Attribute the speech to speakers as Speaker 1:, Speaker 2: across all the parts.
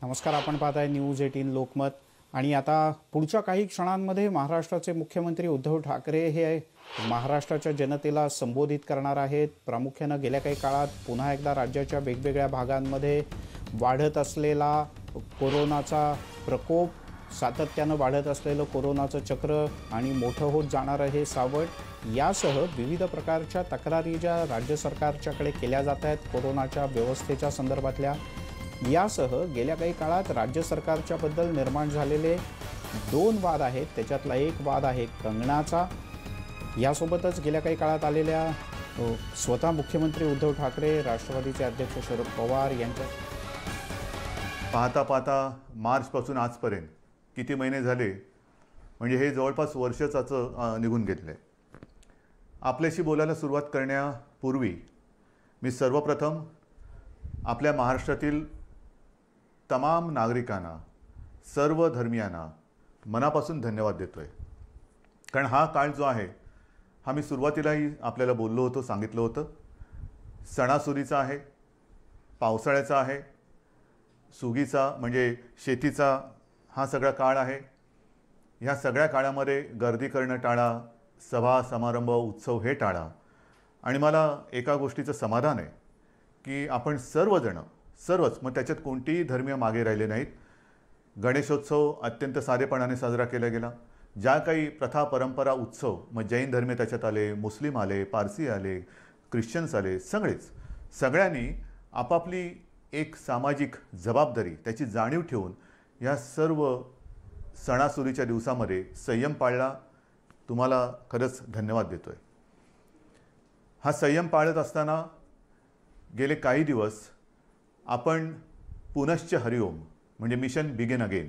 Speaker 1: नमस्कार. आपण पाहताय न्यूज 18 लोकमत. आणि आता पुढच्या काही क्षणांमध्ये महाराष्ट्राचे मुख्यमंत्री उद्धव ठाकरे हे महाराष्ट्राच्या जनतेला संबोधित करणार आहेत. प्रामुख्याने गेल्या काही काळात पुन्हा एकदा राज्याच्या वेगवेगळ्या भागांमध्ये वाढत असलेला कोरोनाचा प्रकोप, सातत्यानं वाढत असलेलं कोरोनाचं चक्र आणि मोठं होत जाणारं हे सावट, यासह विविध प्रकारच्या तक्रारी ज्या राज्य सरकारच्याकडे केल्या जात आहेत कोरोनाच्या व्यवस्थेच्या संदर्भातल्या, यासह गेल्या काही काळात राज्य सरकारच्या बद्दल निर्माण झालेले दोन वाद आहेत. त्याच्यातला एक वाद आहे कंगनाचा. यासोबतच गेल्या काही काळात आलेल्या स्वतः मुख्यमंत्री उद्धव ठाकरे, राष्ट्रवादीचे अध्यक्ष शरद पवार यांच्या
Speaker 2: पाहता पाहता मार्चपासून आजपर्यंत किती महिने झाले, म्हणजे हे जवळपास वर्षाचं निघून घेतलं आहे. आपल्याशी बोलायला सुरुवात करण्यापूर्वी मी सर्वप्रथम आपल्या महाराष्ट्रातील तमाम नागरिकांना, सर्व धर्मियांना मनापासून धन्यवाद देतो आहे. कारण हा काळ जो आहे, हा मी सुरुवातीलाही आपल्याला बोललो होतो, सांगितलं होतं, सणासुदीचा आहे, पावसाळ्याचा आहे, सुगीचा म्हणजे शेतीचा हा सगळा काळ आहे. ह्या सगळ्या काळामध्ये गर्दी करणं टाळा, सभा समारंभ उत्सव हे टाळा. आणि मला एका गोष्टीचं समाधान आहे की आपण सर्वच, मग त्याच्यात कोणतेही धर्मीय मागे राहिले नाहीत. गणेशोत्सव अत्यंत साधेपणाने साजरा केला गेला. ज्या काही प्रथा परंपरा उत्सव, मग जैन धर्मीय त्याच्यात आले, मुस्लिम आले, पारसी आले, ख्रिश्चन्स आले, सगळ्यांनी आपापली एक सामाजिक जबाबदारी, त्याची जाणीव ठेवून या सर्व सणासुदीच्या दिवसामध्ये संयम पाळला. तुम्हाला खरंच धन्यवाद देतो आहे. हा संयम पाळत असताना गेले काही दिवस आपण पुनश्च हरिओम म्हणजे मिशन बिगिन अगेन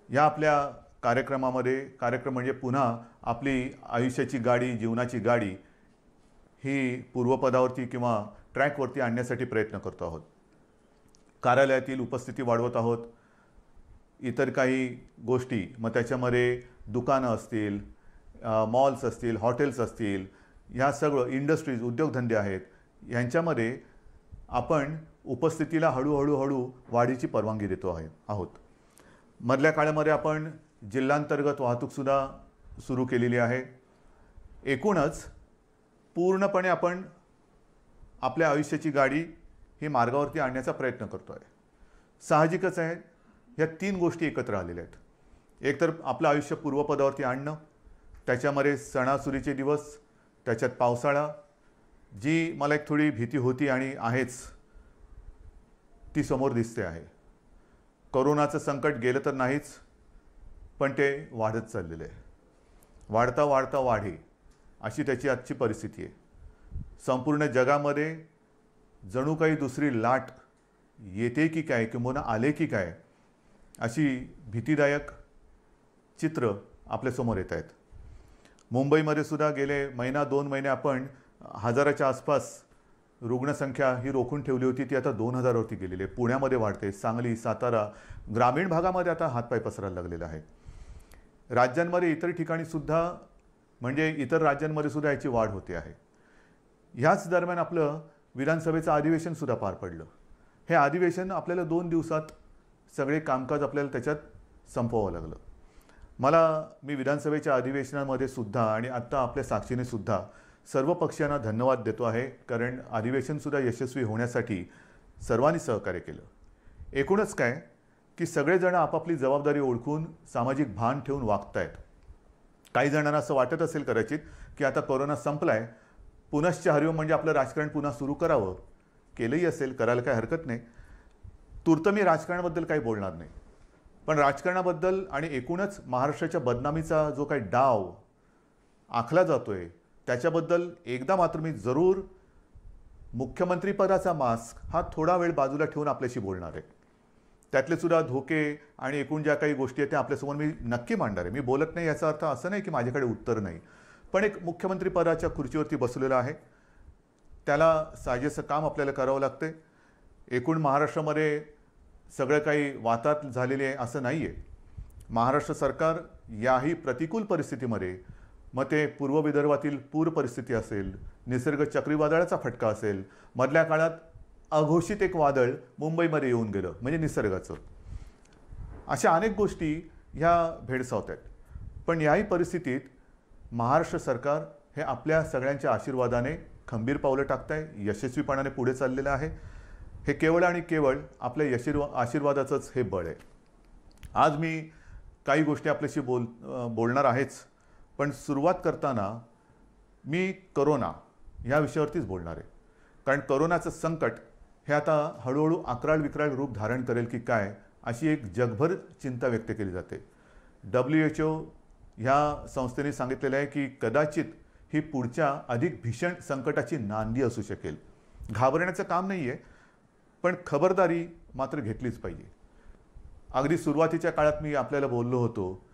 Speaker 2: या आपल्या कार्यक्रमामध्ये, कार्यक्रम म्हणजे पुन्हा आपली आयुष्याची गाडी, जीवनाची गाडी ही पूर्वपदावरती किंवा ट्रॅकवरती आणण्यासाठी प्रयत्न करतो आहोत. कार्यालयातील उपस्थिती वाढवत आहोत. इतर काही गोष्टी, मग त्याच्यामध्ये दुकानं असतील, मॉल्स असतील, हॉटेल्स असतील, ह्या सगळं इंडस्ट्रीज, उद्योगधंदे आहेत, यांच्यामध्ये आपण उपस्थितीला हळूहळू वाढीची परवानगी देतो आहोत. मधल्या काळामध्ये आपण जिल्हांतर्गत वाहतूकसुद्धा सुरू केलेली आहे. एकूणच पूर्णपणे आपण आपल्या आयुष्याची गाडी ही मार्गावरती आणण्याचा प्रयत्न करतो आहे. साहजिकच आहे, ह्या तीन गोष्टी एकत्र आलेल्या आहेत. एकतर आपलं आयुष्य पूर्वपदावरती आणणं, त्याच्यामध्ये सणासुदीचे दिवस, त्याच्यात पावसाळा, जी मला एक थोडी भीती होती आणि आहेच, ती समोर दिसते आहे. कोरोनाचं संकट गेलं तर नाहीच, पण ते वाढत चाललेलं आहे. वाढता वाढता वाढे अशी त्याची आजची परिस्थिती आहे. संपूर्ण जगामध्ये जणू काही दुसरी लाट येते की काय, किंवा आले की काय, अशी भीतीदायक चित्र आपल्यासमोर येत आहेत. मुंबईमध्ये सुद्धा गेले महिना 2 महिने आपण 1000च्या आसपास रुग्णसंख्या ही रोखून ठेवली होती, ती आता 2000वरती गेलेली आहे. पुण्यामध्ये वाढते, सांगली, सातारा, ग्रामीण भागामध्ये आता हातपाय पसरायला लागलेला आहे. राज्यांमध्ये इतर ठिकाणी सुद्धा, म्हणजे इतर राज्यांमध्ये सुद्धा याची वाढ होते आहे. ह्याच दरम्यान आपलं विधानसभेचं अधिवेशन सुद्धा पार पडलं. हे अधिवेशन आपल्याला 2 दिवसात सगळे कामकाज आपल्याला त्याच्यात संपवावं लागलं. मी विधानसभेच्या अधिवेशनामध्ये सुद्धा आणि आत्ता आपल्या साक्षीने सुद्धा सर्व पक्षांना धन्यवाद देतो आहे, कारण अधिवेशनसुद्धा यशस्वी होण्यासाठी सर्वांनी सहकार्य केलं. एकूणच काय की सगळेजण आपापली जबाबदारी ओळखून सामाजिक भान ठेवून वागत आहेत. काही जणांना असं वाटत असेल कदाचित की आता कोरोना संपला आहे, पुनश्च हरिओम म्हणजे आपलं राजकारण पुन्हा सुरू करावं. केलंही असेल, करायला काही हरकत नाही. तूर्त मी राजकारणाबद्दल काही बोलणार नाही, पण राजकारणाबद्दल आणि एकूणच महाराष्ट्राच्या बदनामीचा जो काही डाव आखला जातोय त्याच्याबद्दल एकदा मात्र मी जरूर मुख्यमंत्रीपदाचा मास्क हा थोडा वेळ बाजूला ठेवून आपल्याशी बोलणार आहे. त्यातले सुद्धा धोके आणि एकूण ज्या काही गोष्टी आहेत त्या आपल्यासमोर मी नक्की मांडणार आहे. मी बोलत नाही याचा अर्थ असं नाही की माझ्याकडे उत्तर नाही, पण एक मुख्यमंत्रीपदाच्या खुर्चीवरती बसलेला आहे, त्याला साजेसं काम आपल्याला करावं लागते. एकूण महाराष्ट्रामध्ये सगळं काही वाताहत झालेले आहे असं नाही आहे. महाराष्ट्र सरकार याही प्रतिकूल परिस्थितीमध्ये, मग ते पूर्व विदर्भातील पूर परिस्थिती असेल, निसर्ग चक्रीवादळाचा फटका असेल, मधल्या काळात अघोषित एक वादळ मुंबईमध्ये येऊन गेलं, म्हणजे निसर्गाचं. अशा अनेक गोष्टी ह्या भेडसावत आहेत. पण याही परिस्थितीत महाराष्ट्र सरकार हे आपल्या सगळ्यांच्या आशीर्वादाने खंबीर पावलं टाकत आहे, यशस्वीपणाने पुढे चाललेलं आहे. हे केवळ आणि केवळ आपल्या आशीर्वादाचंच हे बळ आहे. आज मी काही गोष्टी आपल्याशी बोलणार आहेच, पण सुरुवात करताना मी करोना या विषयावरतीच बोलणार आहे. कारण करोनाचं संकट हे आता हळूहळू अक्राळ विक्राळ रूप धारण करेल की काय, अशी एक जगभर चिंता व्यक्त केली जाते. WHO ह्या संस्थेने सांगितलेलं आहे की कदाचित ही पुढच्या अधिक भीषण संकटाची नांदी असू शकेल. घाबरण्याचं काम नाही आहे, पण खबरदारी मात्र घेतलीच पाहिजे. अगदी सुरुवातीच्या काळात मी आपल्याला बोललो होतो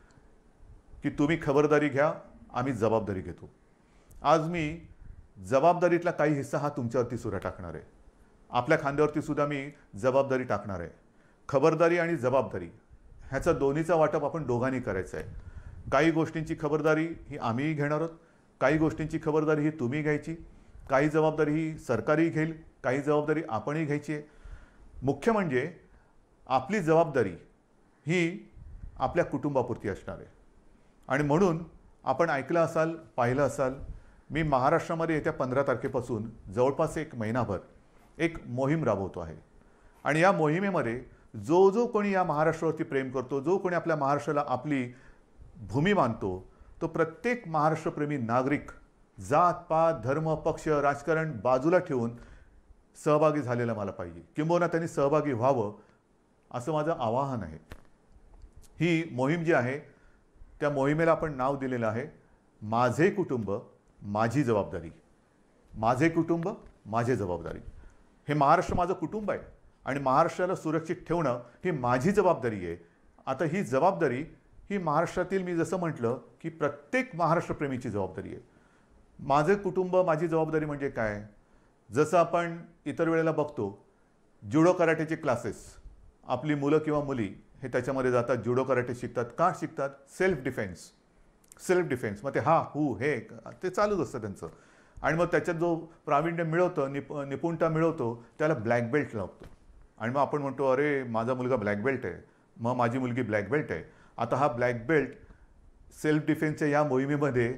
Speaker 2: की तुम्ही खबरदारी घ्या, आम्ही जबाबदारी घेतो. आज मी जबाबदारीतला काही हिस्सा हा तुमच्यावरती सुद्धा टाकणार आहे. आपल्या खांद्यावरती सुद्धा मी जबाबदारी टाकणार आहे. खबरदारी आणि जबाबदारी ह्याचा दोन्हीचा वाटप आपण दोघांनी करायचं आहे. काही गोष्टींची खबरदारी ही आम्हीही घेणार आहोत, काही गोष्टींची खबरदारी ही तुम्ही घ्यायची, काही जबाबदारी ही सरकारही घेईल, काही जबाबदारी आपणही घ्यायची आहे. मुख्य म्हणजे आपली जबाबदारी ही आपल्या कुटुंबापुरती असणार आहे. आणि म्हणून आपण ऐकलं असाल, पाहिलं असाल, मी महाराष्ट्रामध्ये येत्या 15 तारखेपासून जवळपास एक महिनाभर एक मोहीम राबवतो आहे. आणि या मोहिमेमध्ये जो कोणी या महाराष्ट्रावरती प्रेम करतो, जो कोणी आपल्या महाराष्ट्राला आपली भूमी मानतो, तो प्रत्येक महाराष्ट्रप्रेमी नागरिक जात पात धर्म पक्ष राजकारण बाजूला ठेवून सहभागी झालेला मला पाहिजे, किंबहुना त्यांनी सहभागी व्हावं असं माझं आवाहन आहे. ही मोहीम जी आहे त्या मोहिमेला आपण नाव दिलेलं आहे माझे कुटुंब माझी जबाबदारी. माझे कुटुंब माझी जबाबदारी. हे महाराष्ट्र माझं कुटुंब आहे आणि महाराष्ट्राला सुरक्षित ठेवणं ही माझी जबाबदारी आहे. आता ही जबाबदारी ही महाराष्ट्रातील, मी जसं म्हटलं की प्रत्येक महाराष्ट्रप्रेमीची जबाबदारी आहे. माझे कुटुंब माझी जबाबदारी म्हणजे काय? जसं आपण इतर वेळेला बघतो जुडो कराटेचे क्लासेस, आपली मुलं किंवा मुली हे त्याच्यामध्ये जातात, जुडो कराटे शिकतात. का शिकतात? Self defence. मग ते हे ते चालूच असतं त्यांचं. आणि मग त्याच्यात जो प्रावीण्य मिळवतो, निपुणता मिळवतो, त्याला ब्लॅक बेल्ट लागतो. आणि मग आपण म्हणतो अरे माझा मुलगा ब्लॅक बेल्ट आहे, मग माझी मुलगी ब्लॅक बेल्ट आहे. आता हा ब्लॅक बेल्ट सेल्फ डिफेन्सच्या या मोहिमेमध्ये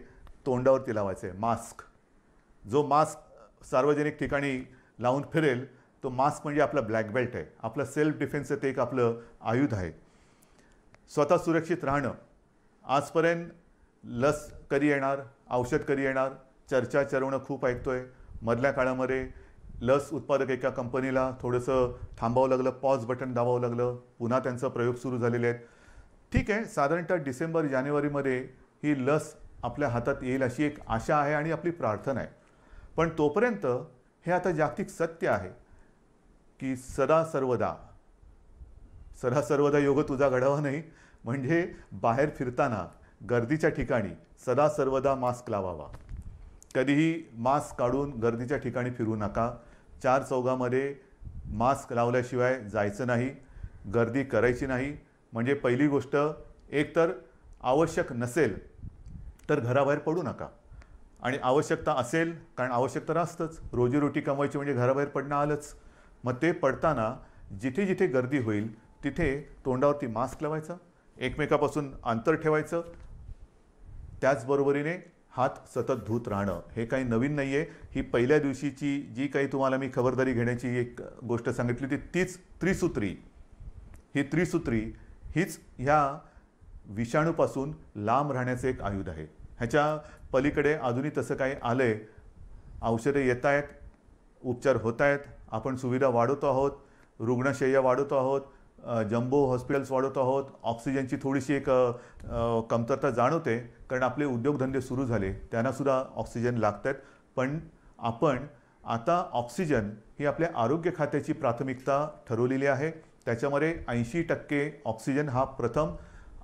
Speaker 2: तोंडावरती लावायचा आहे. मास्क. जो मास्क सार्वजनिक ठिकाणी लावून फिरेल तो मास्क म्हणजे आपला ब्लॅक बेल्ट आहे. आपलं सेल्फ डिफेन्सचं ते एक आपलं आयुध आहे. स्वतः सुरक्षित राहणं. आजपर्यंत लस कधी येणार, औषध कधी येणार, चर्चा चरवणं खूप ऐकतोय. मधल्या काळामध्ये लस उत्पादक एका कंपनीला थोडंसं थांबावं लागलं, पॉज बटन दाबावं लागलं, पुन्हा त्यांचा प्रयोग सुरू झालेले आहेत. ठीक आहे, साधारणतः डिसेंबर जानेवारीमध्ये ही लस आपल्या हातात येईल अशी एक आशा आहे आणि आपली प्रार्थना आहे. पण तोपर्यंत हे आता जागतिक सत्य आहे की सदा सर्वदा योग तुझा घडावा नाही. म्हणजे बाहेर फिरताना गर्दीच्या ठिकाणी सदा सर्वदा मास्क लावावा. कधीही मास्क काढून गर्दीच्या ठिकाणी फिरू नका. 4 चौघामध्ये मास्क लावल्याशिवाय जायचं नाही, गर्दी करायची नाही. म्हणजे पहिली गोष्ट, एकतर आवश्यक नसेल तर घराबाहेर पडू नका. आणि आवश्यकता असेल, कारण आवश्यकता असतंच, रोजीरोटी कमवायची म्हणजे घराबाहेर पडणं आलंच. मग ते पडताना जिथे जिथे गर्दी होईल तिथे तोंडावरती मास्क लावायचा, एकमेकापासून अंतर ठेवायचं. त्याचबरोबरीने हात सतत धुत राहणं. हे काही नवीन नाही आहे. ही पहिल्या दिवशीची जी काही तुम्हाला मी खबरदारी घेण्याची एक गोष्ट सांगितली होती, तीच त्रिसूत्री. ही त्रिसूत्री हीच ह्या विषाणूपासून लांब राहण्याचं एक आयुध आहे. ह्याच्या पलीकडे अजूनही तसं काही आलं आहे. औषधं येत आहेत, उपचार होत आहेत, आपण सुविधा वाढवतो आहोत, रुग्णशय्या वाढवतो आहोत, जम्बो हॉस्पिटल्स वाढवतो आहोत. ऑक्सिजनची थोडीशी एक कमतरता जाणवते, कारण आपले उद्योगधंदे सुरू झाले, त्यांनासुद्धा ऑक्सिजन लागत आहेत. पण आपण आता ऑक्सिजन ही आपल्या आरोग्य खात्याची प्राथमिकता ठरवलेली आहे. त्याच्यामध्ये 80% ऑक्सिजन हा प्रथम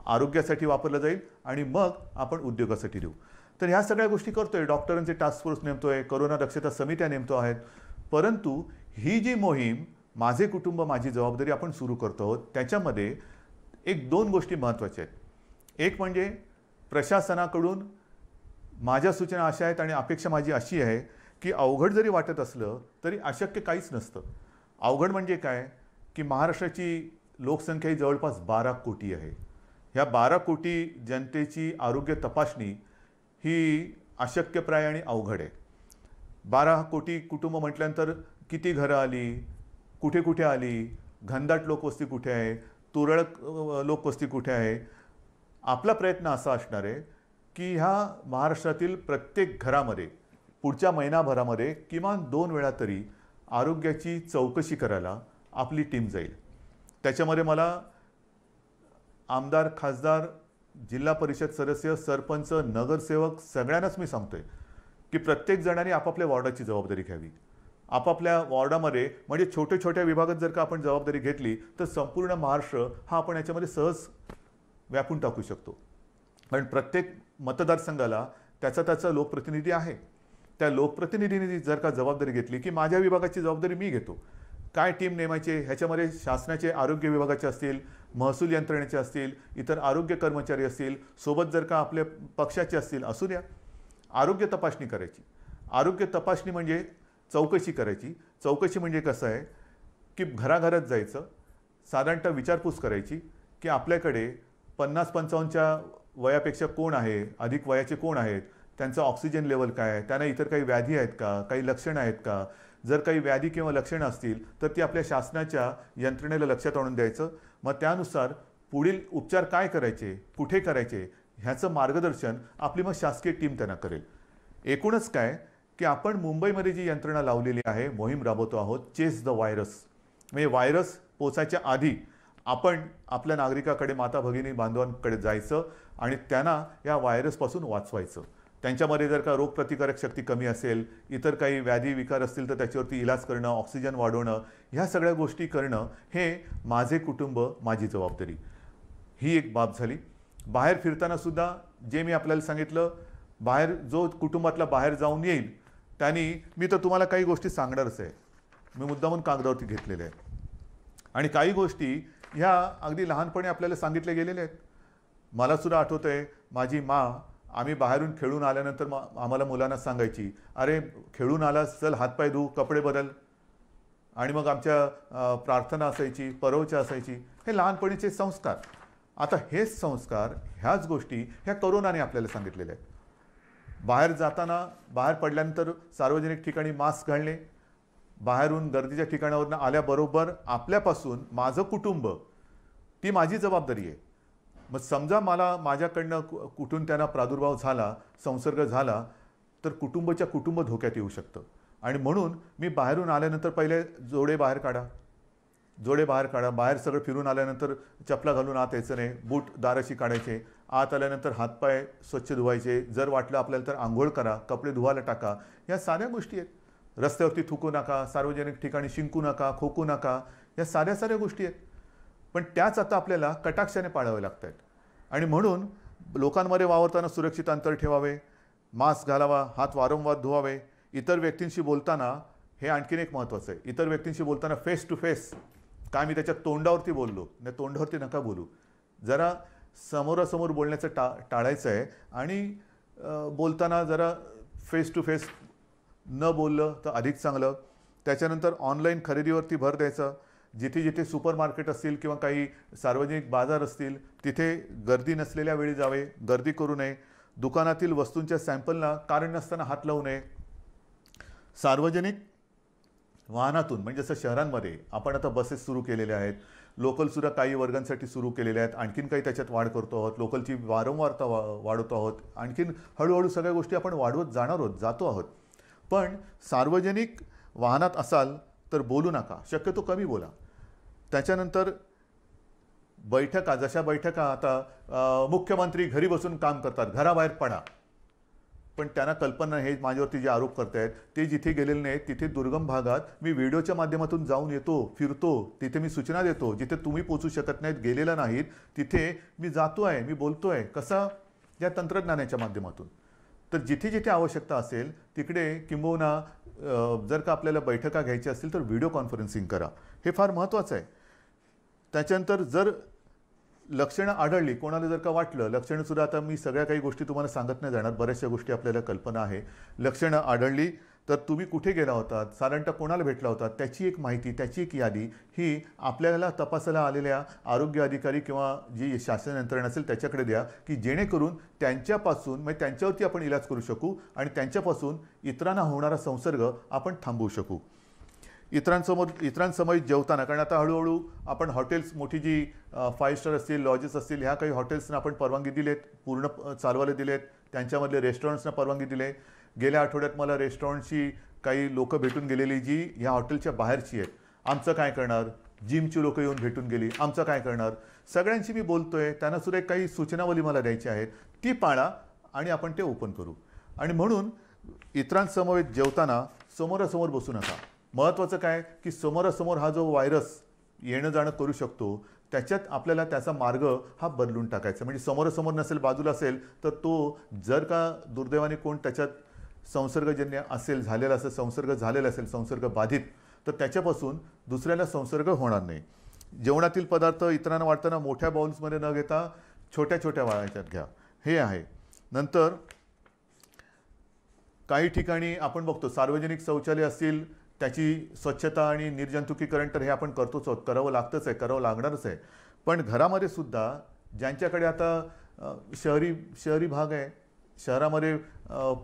Speaker 2: आरोग्यासाठी वापरला जाईल आणि मग आपण उद्योगासाठी देऊ. तर ह्या सगळ्या गोष्टी करतोय. डॉक्टरांचे टास्क फोर्स नेमतोय, कोरोना दक्षता समित्या नेमतो आहेत. परंतु ही जी मोहीम माझे कुटुंब माझी जबाबदारी आपण सुरू करतो आहोत, त्याच्यामध्ये 1-2 गोष्टी महत्त्वाच्या आहेत. एक म्हणजे प्रशासनाकडून माझ्या सूचना अशा आहेत आणि अपेक्षा माझी अशी आहे की अवघड जरी वाटत असलं तरी अशक्य काहीच नसतं. अवघड म्हणजे काय की महाराष्ट्राची लोकसंख्या ही जवळपास 12 कोटी आहे. ह्या 12 कोटी जनतेची आरोग्य तपासणी ही अशक्यप्राय आणि अवघड आहे. 12 कोटी कुटुंब म्हटल्यानंतर किती घरं आली, कुठे कुठे आली, घनदाट लोकवस्ती कुठे आहे, तुरळक लोकवस्ती कुठे आहे. आपला प्रयत्न असा असणार आहे की ह्या महाराष्ट्रातील प्रत्येक घरामध्ये पुढच्या महिनाभरामध्ये किमान 2 वेळा तरी आरोग्याची चौकशी करायला आपली टीम जाईल. त्याच्यामध्ये मला आमदार, खासदार, जिल्हा परिषद सदस्य, सरपंच, नगरसेवक सगळ्यांनाच मी सांगतोय की प्रत्येक जणांनी आपापल्या वॉर्डाची जबाबदारी घ्यावी. आपापल्या वॉर्डामध्ये म्हणजे छोट्या विभागात जर का आपण जबाबदारी घेतली तर संपूर्ण महाराष्ट्र हा आपण याच्यामध्ये सहज व्यापून टाकू शकतो. कारण प्रत्येक मतदारसंघाला त्याचा लोकप्रतिनिधी आहे. त्या लोकप्रतिनिधींनी जर का जबाबदारी घेतली की माझ्या विभागाची जबाबदारी मी घेतो, काय टीम नेमायचे, ह्याच्यामध्ये शासनाचे आरोग्य विभागाचे असतील, महसूल यंत्रणेचे असतील, इतर आरोग्य कर्मचारी असतील, सोबत जर का आपल्या पक्षाचे असतील, असू द्या. आरोग्य तपासणी करायची. आरोग्य तपासणी म्हणजे चौकशी करायची. चौकशी म्हणजे कसं आहे की घराघरात जायचं, साधारणतः विचारपूस करायची की आपल्याकडे 50-55च्या वयापेक्षा कोण आहे, अधिक वयाचे कोण आहेत, त्यांचं ऑक्सिजन लेवल काय आहे, त्यांना इतर काही व्याधी आहेत का, काही लक्षणं आहेत का. जर काही व्याधी किंवा लक्षणं असतील तर ती आपल्या शासनाच्या यंत्रणेला लक्षात आणून द्यायचं. मग त्यानुसार पुढील उपचार काय करायचे, कुठे करायचे ह्याचं मार्गदर्शन आपली मग शासकीय टीम त्यांना करेल. एकूणच काय की आपण मुंबईमध्ये जी यंत्रणा लावलेली आहे, मोहीम राबवतो आहोत, चेस द व्हायरस. म्हणजे व्हायरस पोचायच्या आधी आपण आपल्या नागरिकाकडे, माता भगिनी बांधवांकडे जायचं आणि त्यांना या व्हायरसपासून वाचवायचं. त्यांच्यामध्ये जर का रोगप्रतिकारक शक्ती कमी असेल, इतर काही व्याधी विकार असतील तर त्याच्यावरती इलाज करणं, ऑक्सिजन वाढवणं, ह्या सगळ्या गोष्टी करणं हे माझे कुटुंब माझी जबाबदारी ही एक बाब झाली. बाहेर फिरताना सुद्धा जे मी आपल्याला सांगितलं, बाहेर जो कुटुंबातला बाहेर जाऊन येईल त्यांनी, मी तर तुम्हाला काही गोष्टी सांगणारच आहे, मी मुद्दामून कागदावरती घेतलेल्या आहेत. आणि काही गोष्टी ह्या अगदी लहानपणी आपल्याला सांगितल्या गेलेल्या आहेत. मला सुद्धा आठवतं आहे, माझी आम्ही बाहेरून खेळून आल्यानंतर आम्हाला मुलांना सांगायची, अरे खेळून आलास, चल हातपाय धू, कपडे बदल. आणि मग आमच्या प्रार्थना असायची, परवच्या असायची. हे लहानपणीचे संस्कार. आता हेच संस्कार, ह्याच गोष्टी ह्या कोरोनाने आपल्याला सांगितलेल्या आहेत. बाहेर जाताना, बाहेर पडल्यानंतर सार्वजनिक ठिकाणी मास्क घालणे, बाहेरून गर्दीच्या ठिकाणावरून आल्याबरोबर आपल्यापासून माझं कुटुंब, ती माझी जबाबदारी आहे. मग समजा माझ्याकडनं कुठून त्यांना प्रादुर्भाव झाला, संसर्ग झाला, तर कुटुंब धोक्यात येऊ शकतं. आणि म्हणून मी बाहेरून आल्यानंतर पहिले जोडे बाहेर काढा. बाहेर सगळं फिरून आल्यानंतर चपला घालून आत यायचं नाही, बूट दाराशी काढायचे, आत आल्यानंतर हातपाय स्वच्छ धुवायचे, जर वाटलं आपल्याला तर आंघोळ करा, कपडे धुवायला टाका. या साऱ्या गोष्टी आहेत. रस्त्यावरती थुकू नका, सार्वजनिक ठिकाणी शिंकू नका, खोकू नका, या साऱ्या गोष्टी आहेत. पण त्याच आता आपल्याला कटाक्षाने पाळावे लागत आहेत. आणि म्हणून लोकांमध्ये वावरताना सुरक्षित अंतर ठेवावे, मास्क घालावा, हात वारंवार धुवावे. इतर व्यक्तींशी बोलताना हे आणखीन एक महत्त्वाचं आहे, इतर व्यक्तींशी बोलताना फेस टू फेस, काय मी त्याच्या तोंडावरती बोललो नाही, तोंडावरती नका बोलू. जरा समोरासमोर बोलण्याचं टाळायचं आहे. आणि बोलताना जरा फेस टू फेस न बोललं तर अधिक चांगलं. त्याच्यानंतर ऑनलाईन खरेदीवरती भर द्यायचा. जिथे सुपर मार्केट असतील किंवा काही सार्वजनिक बाजार असतील तिथे गर्दी नसलेल्या वेळी जावे, गर्दी करू नये. दुकानातील वस्तूंच्या सॅम्पलला कारण नसताना हात लावू नये. सार्वजनिक वाहनातून म्हणजे जसं शहरांमध्ये आपण आता बसेस सुरू केलेल्या आहेत, लोकलसुद्धा काही वर्गांसाठी सुरू केलेल्या आहेत, आणखीन काही त्याच्यात वाढ करतो आहोत, लोकलची वारंवारता वाढवतो आहोत, आणखीन हळूहळू सगळ्या गोष्टी आपण वाढवत जातो आहोत. पण सार्वजनिक वाहनात असाल तर बोलू नका, शक्यतो कमी बोला. त्याच्यानंतर बैठका, जशा बैठका आता मुख्यमंत्री घरी बसून काम करतात, घराबाहेर पडा. पण त्यांना कल्पना, हे माझ्यावरती जे आरोप करतायत ते जिथे गेलेले नाहीत, तिथे दुर्गम भागात मी व्हिडिओच्या माध्यमातून जाऊन येतो, फिरतो, तिथे मी सूचना देतो. जिथे तुम्ही पोचू शकत नाहीत, गेलेला नाहीत, तिथे मी जातो आहे, मी बोलतो आहे. कसा? या तंत्रज्ञानाच्या माध्यमातून. तर जिथे जिथे आवश्यकता असेल तिकडे, किंबहुना जर का आपल्याला बैठका घ्यायच्या असतील तर व्हिडिओ कॉन्फरन्सिंग करा. हे फार महत्त्वाचं आहे. त्याच्यानंतर जर लक्षणं आढळली, कोणाला जर का वाटलं, लक्षणंसुद्धा आता मी सगळ्या काही गोष्टी तुम्हाला सांगत नाही जाणार, बऱ्याचशा गोष्टी आपल्याला कल्पना आहे. लक्षणं आढळली तर तुम्ही कुठे गेला होतात, साधारणतः कोणाला भेटला होता, त्याची एक माहिती, त्याची एक यादी ही आपल्याला तपासायला आलेल्या आरोग्य अधिकारी किंवा जी शासन यंत्रणा असेल त्याच्याकडे द्या, की जेणेकरून त्यांच्यापासून म्हणजे त्यांच्यावरती आपण इलाज करू शकू आणि त्यांच्यापासून इतरांना होणारा संसर्ग आपण थांबवू शकू. इतरांसमोर जेवताना, कारण आता हळूहळू आपण हॉटेल्स, मोठी जी 5 स्टार असतील, लॉजेस असतील, ह्या काही हॉटेल्सना आपण परवानगी दिलेत, पूर्ण चालवायला दिलेत. त्यांच्यामधले रेस्टॉरंट्सना परवानगी दिले. गेल्या आठवड्यात मला रेस्टॉरंटची काही लोकं भेटून गेलेली जी ह्या हॉटेलच्या बाहेरची आहेत. आमचं काय करणार, जिमची लोकं येऊन भेटून गेली, आमचं काय करणार. सगळ्यांशी मी बोलतोय, त्यांना सुद्धा काही सूचनावली मला द्यायची आहेत, ती पाळा आणि आपण ते ओपन करू. आणि म्हणून इतरांसमवेत जेवताना समोरासमोर बसू नका. महत्त्वाचं काय की समोरासमोर हा जो व्हायरस येणं जाणं करू शकतो, त्याच्यात आपल्याला त्याचा मार्ग हा बदलून टाकायचा. म्हणजे समोरासमोर नसेल, बाजूला असेल, तर तो जर का दुर्दैवाने कोण त्याच्यात संसर्गजन्य असेल, झालेला असेल, संसर्ग झालेला असेल, संसर्ग बाधित, तर त्याच्यापासून दुसऱ्याला संसर्ग होणार नाही. जेवणातील पदार्थ इतरांना वाटताना मोठ्या बाउल्समध्ये न घेता छोट्या छोट्या वाळायच्यात घ्या, हे आहे. नंतर काही ठिकाणी आपण बघतो सार्वजनिक शौचालय असतील, त्याची स्वच्छता आणि निर्जंतुकीकरण तर हे आपण करतोच आहोत, करावं लागतंच आहे, करावं लागणारच आहे. पण घरामध्ये सुद्धा ज्यांच्याकडे आता शहरी भाग आहे, शहरामध्ये